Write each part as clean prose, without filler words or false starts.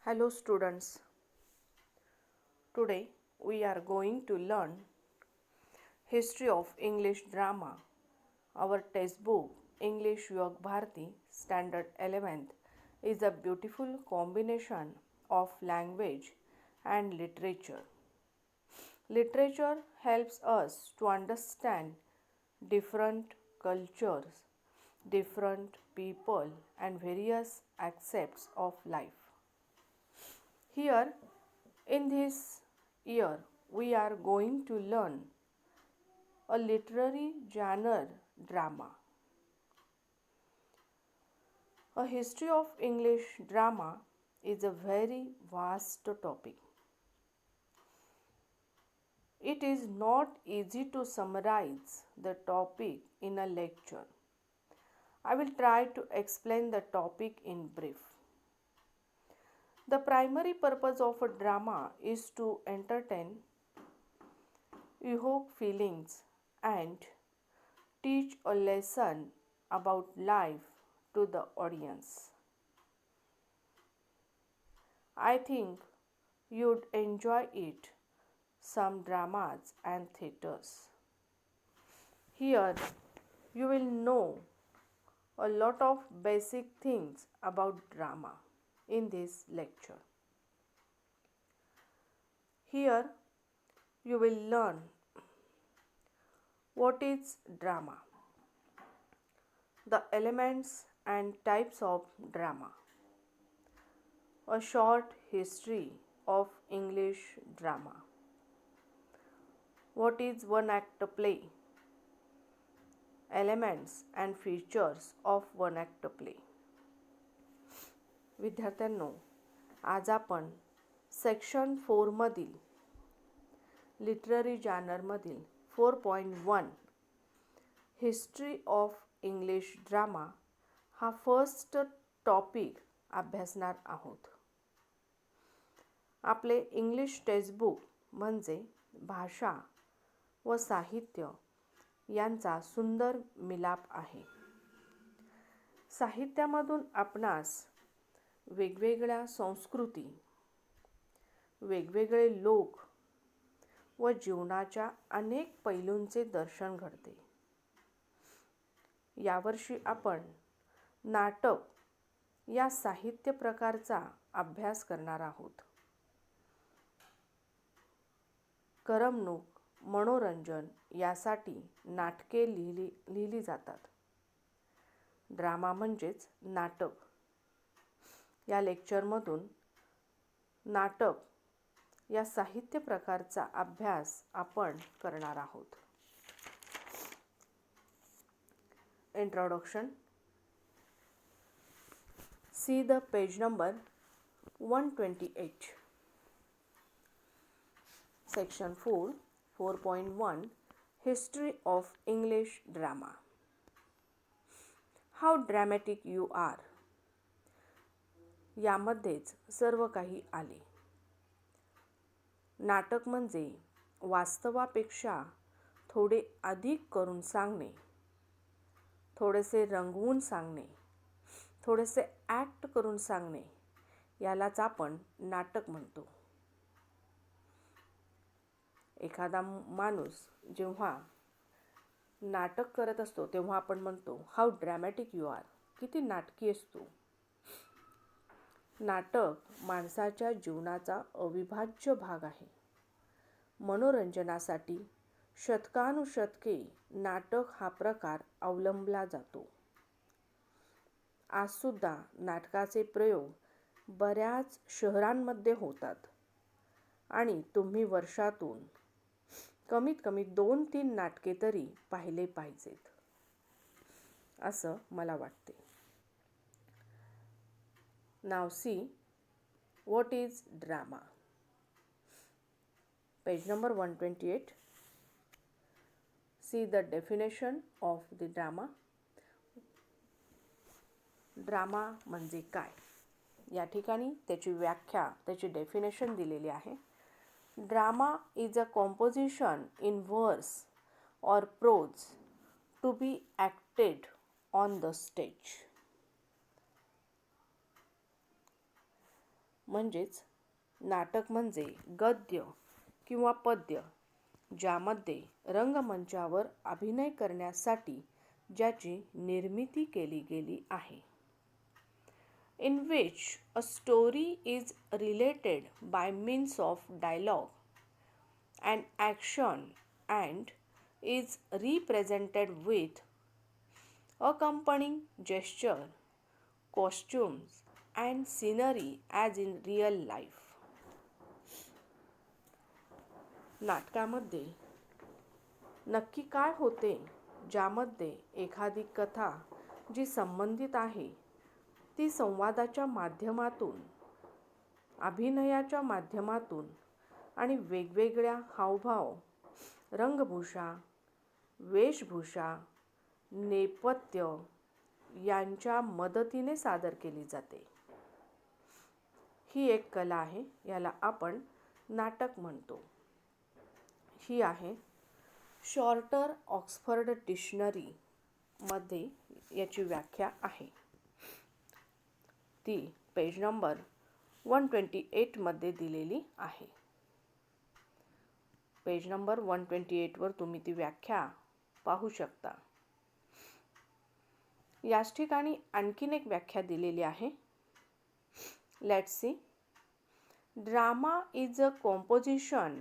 Hello students. Today we are going to learn History of English Drama. Our textbook English Yog Bharati Standard 11th is a beautiful combination of language and literature. Literature helps us to understand different cultures, different people and various aspects of life. Here in this year, we are going to learn a literary genre drama. A history of English drama is a very vast topic. It is not easy to summarize the topic in a lecture. I will try to explain the topic in brief. The primary purpose of a drama is to entertain, evoke feelings, and teach a lesson about life to the audience. I think you'd enjoy it, some dramas and theatres. Here you will know a lot of basic things about drama in this lecture. Here you will learn what is drama, the elements and types of drama, a short history of English drama, what is one act play, elements and features of one act play. विद्यार्थ्यांनो, आज आपण section 4 मधील literary genre मधील 4.1 history of English drama हा first topic अभ्यासणार आहोत. आपले English textbook म्हणजे भाषा व साहित्य यांचा सुंदर मिलाप आहे. साहित्यामधून आपणास वेगवेगळ्या संस्कृती, वेगवेगळे लोक व जीवनाच्या अनेक पैलूंचे दर्शन घडते. यावर्षी आपण नाटक या साहित्य प्रकारचा अभ्यास करणार आहोत. करमणूक, मनोरंजन यासाठी नाटके लिहिली जातात. ड्रामा म्हणजेच नाटक. या लेक्चरमधून नाटक या साहित्य प्रकारचा अभ्यास आपण करणार आहोत. Introduction. See the page number 128. Section 4, 4.1 History of English Drama. How dramatic you are. यामध्येच सर्व काही आले. नाटक म्हणजे वास्तवापेक्षा थोडे अधिक करून सांगणे, थोडेसे रंगवून सांगणे, थोडेसे ॲक्ट करून सांगणे, यालाच आपण नाटक म्हणतो. एखादा माणूस जेव्हा नाटक करत असतो तेव्हा आपण म्हणतो हाऊ ड्रॅमॅटिक यू आर, किती नाटकी आहेस तू. नाटक माणसाच्या जीवनाचा अविभाज्य भाग आहे. मनोरंजनासाठी शतकानुशतके नाटक हा प्रकार अवलंबला जातो. आजसुद्धा नाटकाचे प्रयोग बऱ्याच शहरांमध्ये होतात आणि तुम्ही वर्षातून कमीत कमी 2-3 नाटके तरी पाहिले पाहिजेत असं मला वाटते. Now see what is drama. Page number 128. See the definition of the drama. Drama म्हणजे काय? या ठिकाणी त्याची व्याख्या, त्याची डेफिनेशन दिलेली आहे. Drama is a composition in वर्स or prose to be acted on the stage. म्हणजेच नाटक म्हणजे गद्य किंवा पद्य ज्यामध्ये रंगमंचावर अभिनय करण्यासाठी ज्याची निर्मिती केली गेली आहे. In which a story is related by means of dialogue and action and is represented with accompanying gesture, costumes and scenery as in real life. नाटकामध्ये नक्की काय होते, ज्यामध्ये एखादी कथा जी संबंधित आहे ती संवादाच्या माध्यमातून, अभिनयाच्या माध्यमातून आणि वेगवेगळ्या हावभाव, रंगभूषा, वेशभूषा, नेपथ्य यांच्या मदतीने सादर केली जाते. ही एक कला आहे, याला आपण नाटक म्हणतो. ही आहे शॉर्टर ऑक्सफर्ड डिक्शनरी मध्ये याची व्याख्या आहे. ती पेज नंबर 128 मध्ये दिलेली आहे. पेज नंबर 128 वर तुम्ही ती व्याख्या पाहू शकता. याच ठिकाणी आणखीन एक व्याख्या दिलेली आहे. Let's see. Drama is a composition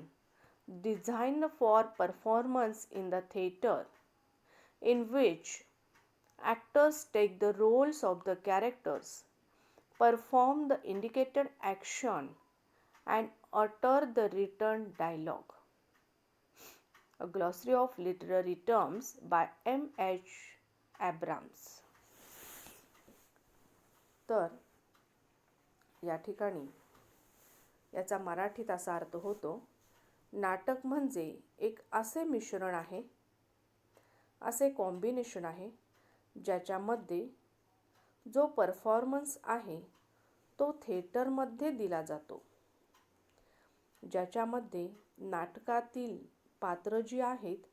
designed for performance in the theater in which actors take the roles of the characters, perform the indicated action and utter the written dialogue. A glossary of literary terms by M.H. Abrams. तर या ठिकाणी याचा मराठीत असा अर्थ होतो, नाटक म्हणजे एक असे मिश्रण आहे, असे कॉम्बिनेशन आहे ज्याच्यामध्ये जो परफॉर्मन्स आहे तो थिएटरमध्ये दिला जातो, ज्याच्यामध्ये नाटकातील पात्र जी आहेत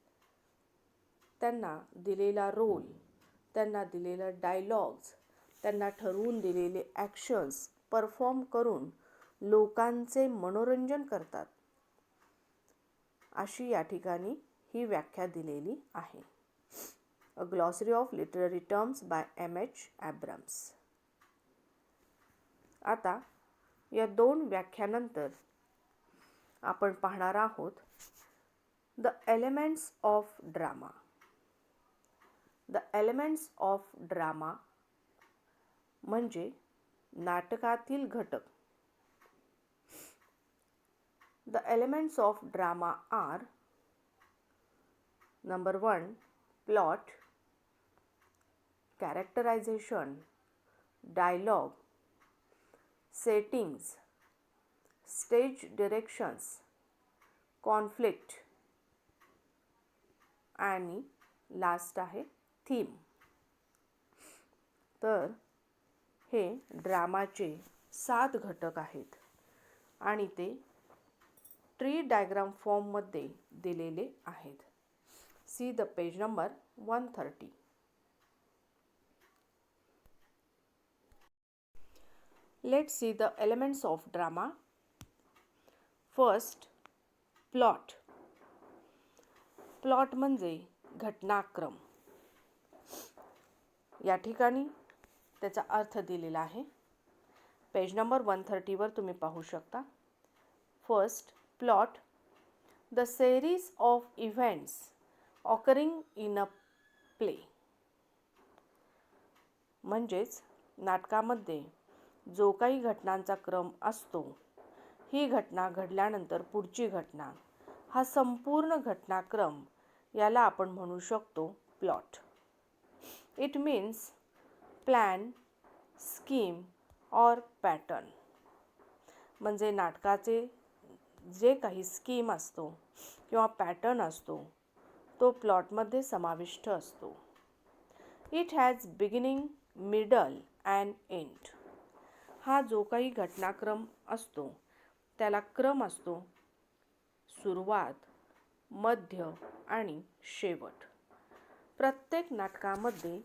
त्यांना दिलेला रोल, त्यांना दिलेलं डायलॉग्स, त्यांना ठरवून दिलेले ॲक्शन्स परफॉर्म करून लोकांचे मनोरंजन करतात, अशी या ठिकाणी ही व्याख्या दिलेली आहे. A glossary of literary terms by M.H. Abrams. आता या दोन व्याख्यानंतर आपण पाहणार आहोत the elements of drama. The elements of drama म्हणजे नाटकातील घटक. The elements of drama are: number 1, plot, characterization, dialogue, settings, stage directions, conflict आणि लास्ट आहे थीम. तर हे ड्रामाचे 7 घटक आहेत आणि ते ट्री डायग्राम फॉर्म मध्ये दिलेले आहेत. See the page number 130. Let's see the elements of drama. First, plot. Plot म्हणजे घटनाक्रम. या ठिकाणी त्याचा अर्थ दिलेला आहे. पेज नंबर 130 वर तुम्ही पाहू शकता. First, plot, the series of events occurring in a play. म्हणजेच नाटकामध्ये जो काही घटनांचा क्रम असतो, ही घटना घडल्यानंतर पुढची घटना, हा संपूर्ण घटनाक्रम याला आपण म्हणू शकतो plot. It means plan, scheme और पॅटर्न. म्हणजे नाटकाचे जे काही स्कीम असतो किंवा पॅटर्न असतो तो प्लॉटमध्ये समाविष्ट असतो. It has beginning, middle and end. हा जो काही घटनाक्रम असतो त्याला क्रम असतो, सुरुवात, मध्य आणि शेवट. प्रत्येक नाटकामध्ये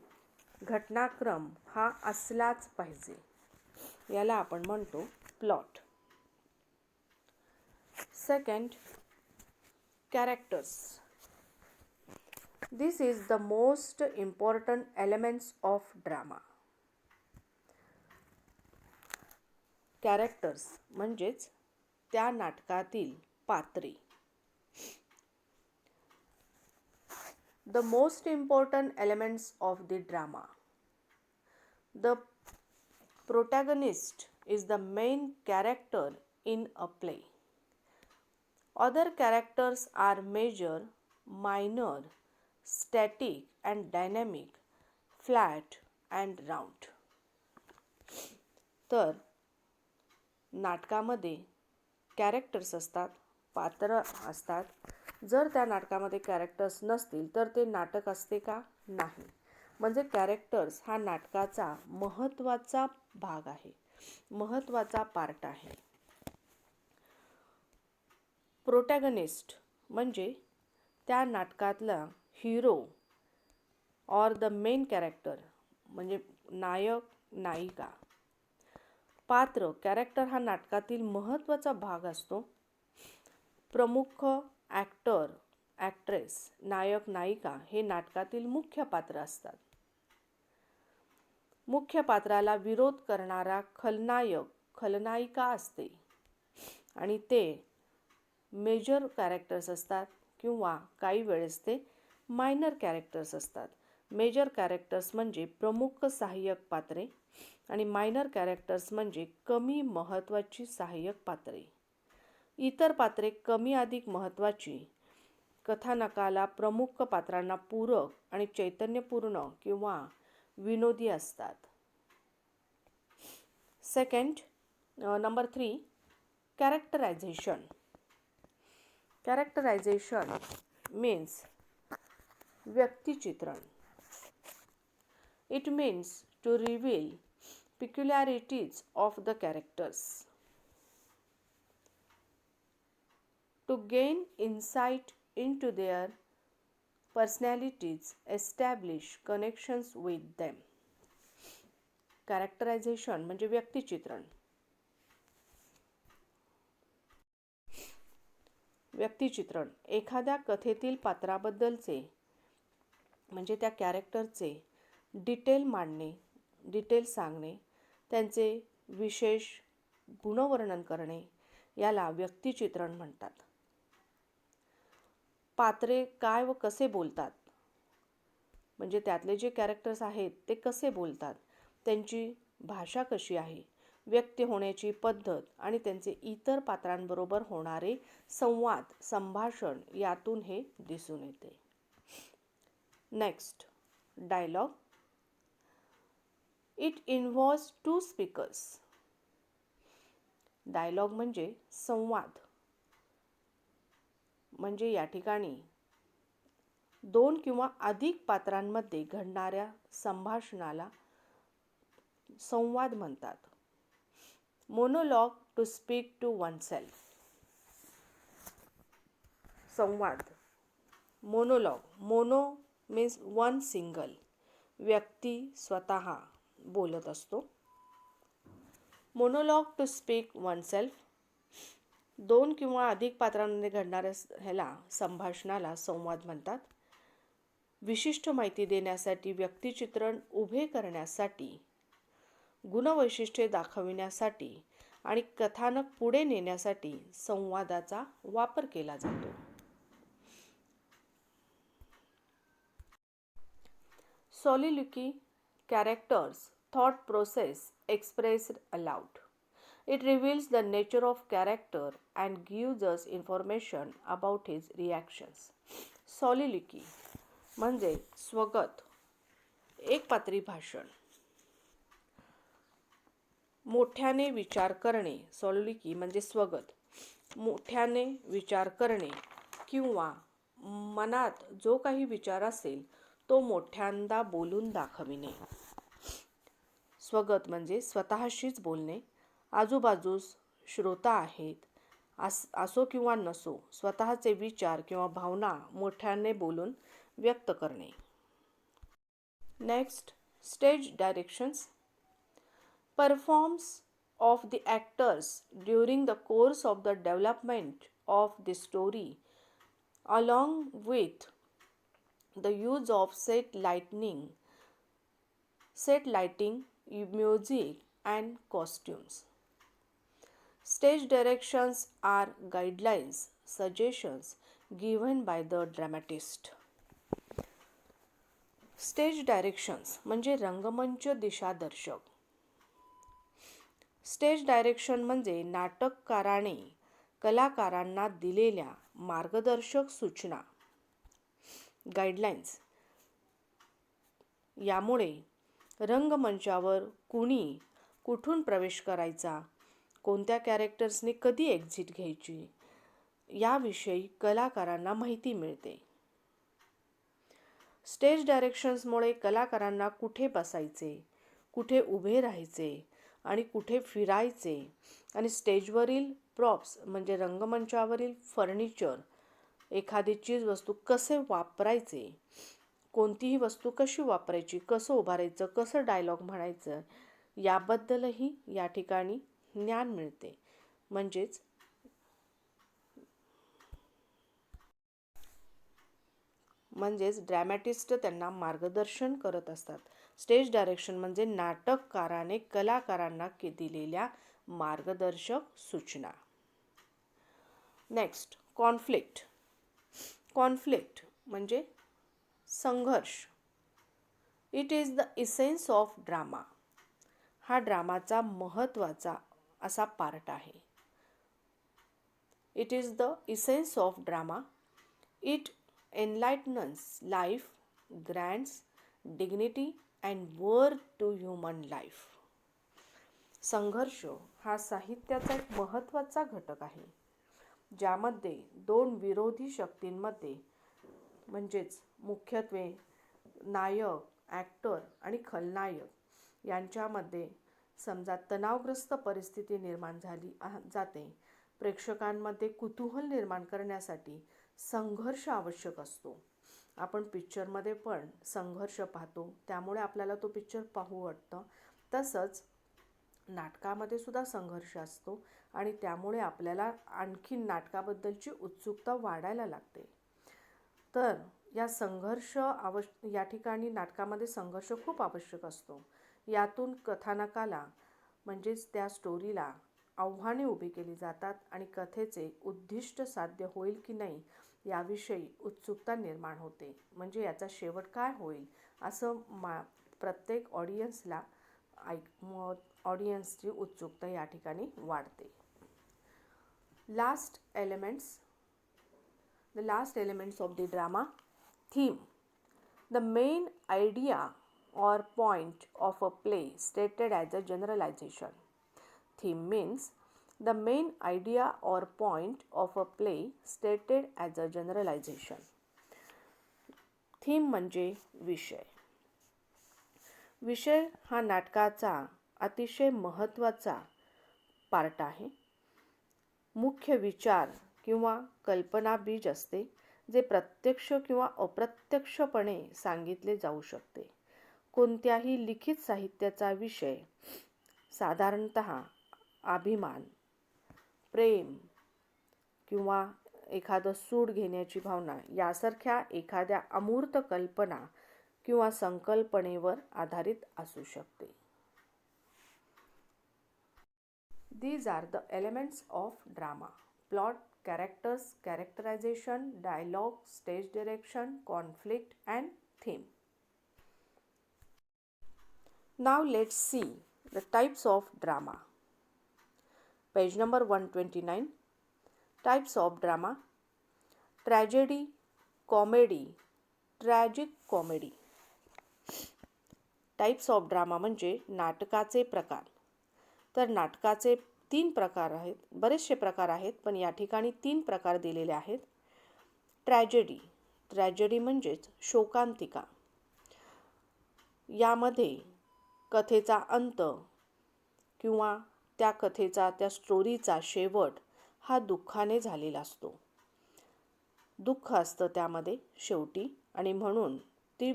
घटनाक्रम हा असलाच पाहिजे. याला आपण म्हणतो plot. Second, characters. This is the most important elements of drama. Characters म्हणजेच त्या नाटकातील पात्रे. The most important elements of the drama. The protagonist is the main character in a play. Other characters are major, minor, static and dynamic, flat and round. तर नाटकामध्ये characters असतात, पात्र असतात. जर त्या नाटकामध्ये कॅरेक्टर्स नसतील तर ते नाटक असते का? नाही. म्हणजे कॅरेक्टर्स हा नाटकाचा महत्त्वाचा भाग आहे, महत्त्वाचा पार्ट आहे. प्रोटॅगनिस्ट म्हणजे त्या नाटकातला hero or the main character म्हणजे नायक नायिका. पात्र कॅरेक्टर हा नाटकातील महत्त्वाचा भाग असतो. प्रमुख ॲक्टर ॲक्ट्रेस नायक नायिका हे नाटकातील मुख्य पात्र असतात. मुख्य पात्राला विरोध करणारा खलनायक खलनायिका असते आणि ते मेजर कॅरेक्टर्स असतात किंवा काही वेळेस ते मायनर कॅरेक्टर्स असतात. मेजर कॅरेक्टर्स म्हणजे प्रमुख सहाय्यक पात्रे आणि मायनर कॅरेक्टर्स म्हणजे कमी महत्त्वाची सहाय्यक पात्रे. इतर पात्रे कमी अधिक महत्त्वाची, कथानकाला प्रमुख पात्रांना पूरक आणि चैतन्यपूर्ण किंवा विनोदी असतात. Second, number 3, characterisation. Characterisation means व्यक्तिचित्रण. It means to reveal peculiarities of the characters. To gain insight into their personalities, establish connections with them. Characterization म्हणजे व्यक्तिचित्रण. व्यक्तिचित्रण एखाद्या कथेतील पात्राबद्दलचे म्हणजे त्या कॅरेक्टरचे डिटेल मांडणे, डिटेल सांगणे, त्यांचे विशेष गुणवर्णन करणे याला व्यक्तिचित्रण म्हणतात. पात्रे काय व कसे बोलतात म्हणजे त्यातले जे कॅरेक्टर्स आहेत ते कसे बोलतात, त्यांची भाषा कशी आहे, व्यक्त होण्याची पद्धत आणि त्यांचे इतर पात्रांबरोबर होणारे संवाद संभाषण यातून हे दिसून येते. Next, dialogue. It involves 2 speakers. Dialogue म्हणजे संवाद. म्हणजे या ठिकाणी 2 किंवा अधिक पात्रांमध्ये घडणाऱ्या संभाषणाला संवाद म्हणतात. Monologue to speak to oneself. संवाद. Monologue. Mono means one single. व्यक्ती स्वतः बोलत असतो. Monologue to speak oneself. 2 किंवा अधिक पात्रांमध्ये घडणाऱ्या ह्याला संभाषणाला संवाद म्हणतात. विशिष्ट माहिती देण्यासाठी, व्यक्तिचित्रण उभे करण्यासाठी, गुणवैशिष्ट्ये दाखविण्यासाठी आणि कथानक पुढे नेण्यासाठी संवादाचा वापर केला जातो. Soliloquy, characters, thought process expressed aloud. It reveals the nature of character and gives us information about his reactions. Soliloquy म्हणजे स्वगत, एकपात्री भाषण. मोठ्याने विचार करणे. सॉलिलोक्वी म्हणजे स्वगत. मोठ्याने विचार करणे किंवा मनात जो काही विचार असेल तो मोठ्यांदा बोलून दाखविणे. स्वगत म्हणजे स्वतःशीच बोलणे. आजूबाजूस श्रोता आहेत असो किंवा नसो, स्वतःचे विचार किंवा भावना मोठ्याने बोलून व्यक्त करणे. Next, stage directions. Performs of the actors during the course of the development of the story, along with the use of set lighting, music, and costumes. Stage directions are guidelines, suggestions given by the dramatist. Stage directions म्हणजे रंगमंच दिशादर्शक. Stage direction म्हणजे नाटककाराने कलाकारांना दिलेल्या मार्गदर्शक सूचना, guidelines. यामुळे रंगमंचावर कुठून प्रवेश करायचा, कोणत्या कॅरेक्टर्सने कधी एक्झिट घ्यायची याविषयी कलाकारांना माहिती मिळते. स्टेज डायरेक्शन्समुळे कलाकारांना कुठे बसायचे, कुठे उभे राहायचे आणि कुठे फिरायचे आणि स्टेजवरील प्रॉप्स म्हणजे रंगमंचावरील फर्निचर, एखादी चीजवस्तू कसे वापरायचे, कोणतीही वस्तू कशी वापरायची, कसं उभारायचं, कसं डायलॉग म्हणायचं याबद्दलही या ठिकाणी ज्ञान मिळते. म्हणजेच ड्रॅमॅटिस्ट त्यांना मार्गदर्शन करत असतात. स्टेज डायरेक्शन म्हणजे नाटककाराने कलाकारांना दिलेल्या मार्गदर्शक सूचना. Next, conflict. कॉन्फ्लिक्ट म्हणजे संघर्ष. It is the essence of drama. हा ड्रामाचा महत्त्वाचा असा पार्ट आहे. It is the essence of drama. It enlightens life, grants dignity and worth to human life. संघर्ष हा साहित्याचा एक महत्त्वाचा घटक आहे, ज्यामध्ये दोन विरोधी शक्तींमध्ये म्हणजेच मुख्यत्वे नायक, ॲक्टर आणि खलनायक यांच्यामध्ये समजा तणावग्रस्त परिस्थिती निर्माण झाली जाते. प्रेक्षकांमध्ये कुतूहल निर्माण करण्यासाठी संघर्ष आवश्यक असतो. आपण पिक्चरमध्ये पण संघर्ष पाहतो, त्यामुळे आपल्याला तो पिक्चर पाहू वाटतं. तसंच नाटकामध्ये सुद्धा संघर्ष असतो आणि त्यामुळे आपल्याला आणखी नाटकाबद्दलची उत्सुकता वाढायला लागते. तर या ठिकाणी नाटकामध्ये संघर्ष खूप आवश्यक असतो. यातून कथानकाला म्हणजेच त्या स्टोरीला आव्हाने उभी केली जातात आणि कथेचे उद्दिष्ट साध्य होईल की नाही याविषयी उत्सुकता निर्माण होते. म्हणजे याचा शेवट काय होईल असं प्रत्येक ऑडियन्सची उत्सुकता या ठिकाणी वाढते. The last elements of the drama. Theme. The main idea or point of a play stated as a generalization. Theme means the main idea or point of a play stated as a generalization. Theme म्हणजे विषय. विषय हा नाटकाचा अतिशय महत्त्वाचा part आहे. मुख्य विचार किंवा कल्पना बीज असते, जे प्रत्यक्ष किंवा अप्रत्यक्षपणे सांगितले जाऊ शकते. कोणत्याही लिखित साहित्याचा विषय साधारणतः अभिमान, प्रेम किंवा एखादं सूड घेण्याची भावना यासारख्या एखाद्या अमूर्त कल्पना किंवा संकल्पनेवर आधारित असू शकते. These are the elements of drama: plot, characters, characterization, dialogue, stage direction, conflict, and theme. Now let's see the types of drama. Page number 129. Types of drama: tragedy, comedy, tragic comedy. Types of drama म्हणजे नाटकाचे प्रकार. तर नाटकाचे 3 प्रकार आहेत. बरेचसे प्रकार आहेत, पण या ठिकाणी 3 प्रकार दिलेले आहेत. ट्रॅजेडी म्हणजेच शोकांतिका. यामध्ये कथेचा अंत किंवा त्या कथेचा, त्या स्टोरीचा शेवट हा दुःखाने झालेला असतो. दुःख असतं त्यामध्ये शेवटी, आणि म्हणून ती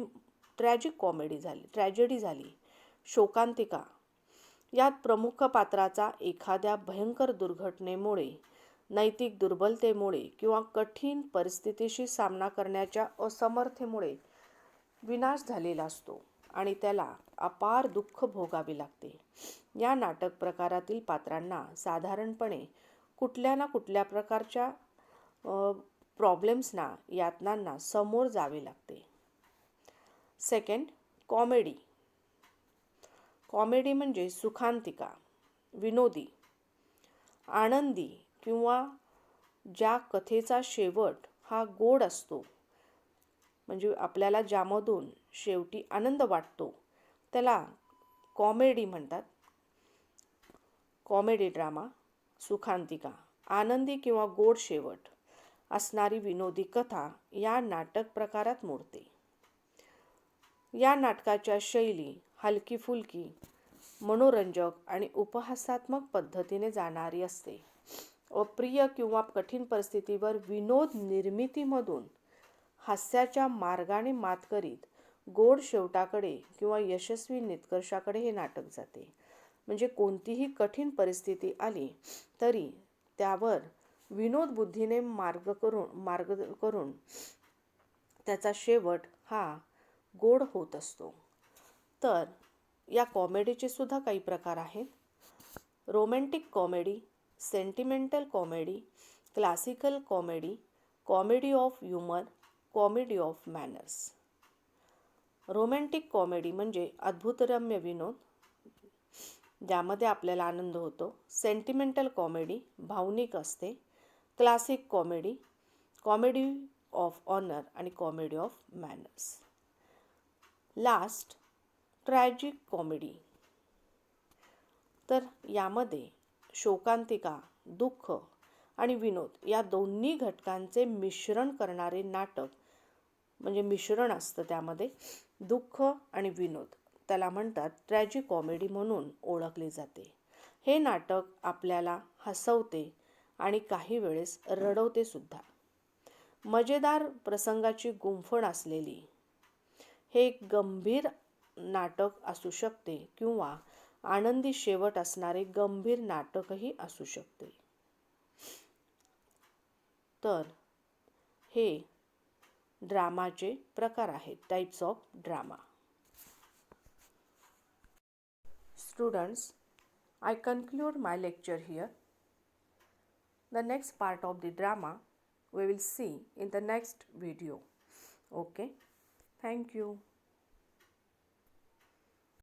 ट्रॅजिक कॉमेडी झाली, ट्रॅजेडी झाली. शोकांतिका यात प्रमुख पात्राचा एखाद्या भयंकर दुर्घटनेमुळे, नैतिक दुर्बलतेमुळे किंवा कठीण परिस्थितीशी सामना करण्याच्या असमर्थतेमुळे विनाश झालेला असतो आणि त्याला अपार दुःख भोगावे लागते. या नाटक प्रकारातील पात्रांना साधारणपणे कुठल्या ना कुठल्या प्रकारच्या प्रॉब्लेम्सना, यातनांना समोर जावे लागते. Second, comedy. कॉमेडी म्हणजे सुखांतिका, विनोदी, आनंदी किंवा ज्या कथेचा शेवट हा गोड असतो, म्हणजे आपल्याला ज्यामधून शेवटी आनंद वाटतो, त्याला कॉमेडी म्हणतात. कॉमेडी ड्रामा, सुखांतिका, आनंदी किंवा गोड शेवट असणारी विनोदी कथा या नाटक प्रकारात मोडते. या नाटकाच्या शैली हलकी फुलकी, मनोरंजक आणि उपहासात्मक पद्धतीने जाणारी असते. अप्रिय किंवा कठीण परिस्थितीवर विनोद निर्मितीमधून हास्याच्या मार्गाने मात करीत गोड शेवटाकडे किंवा यशस्वी निष्कर्षाकडे हे नाटक जाते. म्हणजे कोणतीही कठीण परिस्थिती आली तरी त्यावर विनोद बुद्धीने मार्ग करून त्याचा शेवट हा गोड होत असतो. तर या कॉमेडीचे सुद्धा काही प्रकार आहेत. Romantic comedy, sentimental comedy, classical comedy, comedy of humour, comedy of manners. Romantic comedy म्हणजे अद्भुतरम्य विनोद, ज्यामध्ये आपल्याला आनंद होतो. सेंटिमेंटल कॉमेडी भावनिक असते. Classic comedy, comedy of honour आणि comedy of manners. Last, tragic comedy. तर यामध्ये शोकांतिका, दुःख आणि विनोद या दोन्ही घटकांचे मिश्रण करणारे नाटक, म्हणजे मिश्रण असतं त्यामध्ये दुःख आणि विनोद, त्याला म्हणतात ट्रॅजिक कॉमेडी म्हणून ओळखले जाते. हे नाटक आपल्याला हसवते आणि काही वेळेस रडवते सुद्धा. मजेदार प्रसंगाची गुंफण असलेली हे एक गंभीर नाटक असू शकते किंवा आनंदी शेवट असणारे गंभीर नाटकही असू शकते. तर हे ड्रामाचे प्रकार आहेत, types of drama. Students, I conclude my lecture here. The next part of the drama we will see in the next video. Okay, thank you.